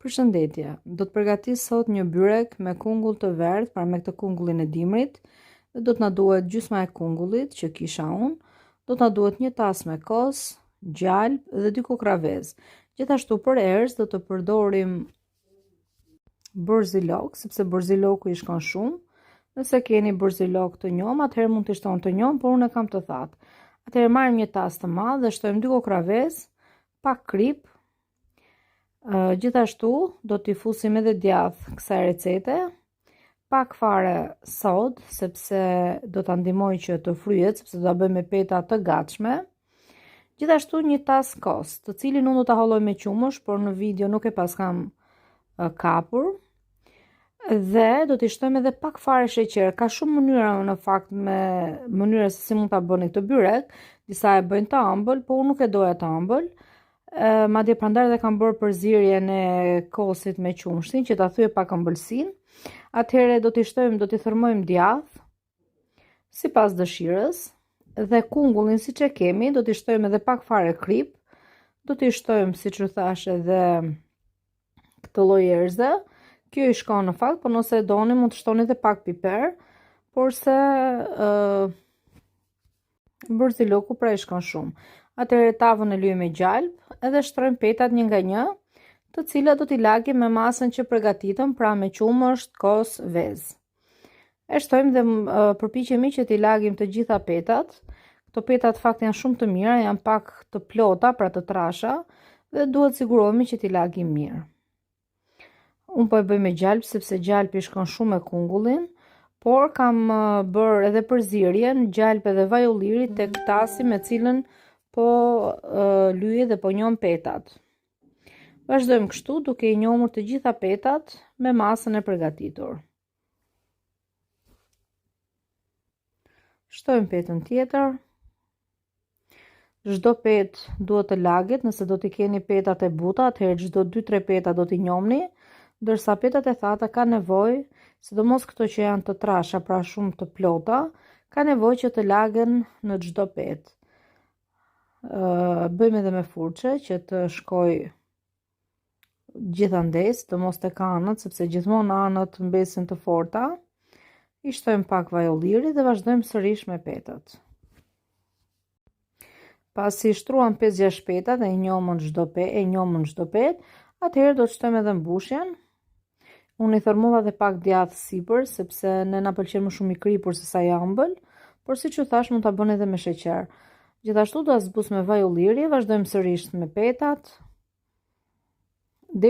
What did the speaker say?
Përshëndetje, do të përgatis sot një byrek me kungull të verdh, pra me këtë kungullin e dimrit, dhe do të na duhet gjysma e kungullit që kisha unë, do të na duhet një tas me kos, gjalp dhe 2 kokra vezë. Gjithashtu për erës do të përdorim borzilok, sepse borziloku i shkon shumë. Nëse keni borzilok të njom, atëherë mund të shton të njom, por unë e kam të thatë. Atëherë marrim një tas të madh dhe shtojmë 2 kokra vezë, pak krip. Gjithashtu do t'i fusim edhe djath kësaj recete, pak fare sod, sepse do t'a ndihmoj që të fryhet, sepse do ta bëj me peta të gatshme. Gjithashtu një tas kos, të cilin unë do ta holloj me qumësh, por në video nuk e pas kam kapur. Dhe do t'i shtojmë edhe pak fare sheqer. Ka shumë mënyra në fakt me mënyra se si mund ta bëni këtë byrek. Disa e bëjnë të ëmbël, por unë nuk e doja të ëmbël. Madje prandaj edhe kam bërë përzierjen e kosit me qumshtin që ta thyej pak ëmbëlsinë. Atëherë do t'i thërmojmë djath sipas dëshirës dhe kungullin siç e kemi do t'i shtojmë edhe pak fare krip. Do t'i shtojmë, siç u thash, edhe këtë lloj erëze. Kjo i shkon në fakt, por nëse doni mund të shtoni edhe pak piper, por se borziloku pra i shkon shumë. Atëherë tavën e lyejmë me gjalp edhe shtrojmë petat një nga një, të cilat do t'i lagim me masën që përgatitëm, pra me qumësht, kos, vezë. E shtojmë dhe përpiqemi që t'i lagim të gjitha petat. Këto petat fakt janë shumë të mira, janë pak të plota, pra të trasha, dhe duhet sigurohemi që t'i lagim mirë. Unë po e bëj me gjalp sepse gjalpi shkon shumë me kungullin, por kam bërë edhe përzierjen gjalp edhe vaj ulliri tek tasi me cilën po lyej dhe po njoh petat. Vazhdojmë kështu duke i njohur të gjitha petat me masën e përgatitur. Shtojmë petën tjetër. Çdo petë duhet të laget, nëse do t'i keni petat e buta, atëherë çdo 2-3 peta do t'i njohni, ndërsa petat e thata ka nevojë, sidomos këto që janë të trasha, pra shumë të plota, ka nevojë që të lagen në çdo petë. Bëjmë edhe me furçe që të shkoj gjithandej, sidomos tek anët, sepse gjithmonë anët mbesin të forta. I shtojmë pak vaj ulliri dhe vazhdojmë sërish me petat. Pasi shtruam 5-6 petat dhe e njohëm çdo petë, atëherë do të shtojmë edhe mbushjen. Unë i thërmova dhe pak djath sipër, sepse ne na pëlqen më shumë i kripur se sa i ëmbël, por siç u thash mund ta bëni edhe me sheqer. Gjithashtu do ta zbus me vaj ulliri, vazhdojmë sërish me petat.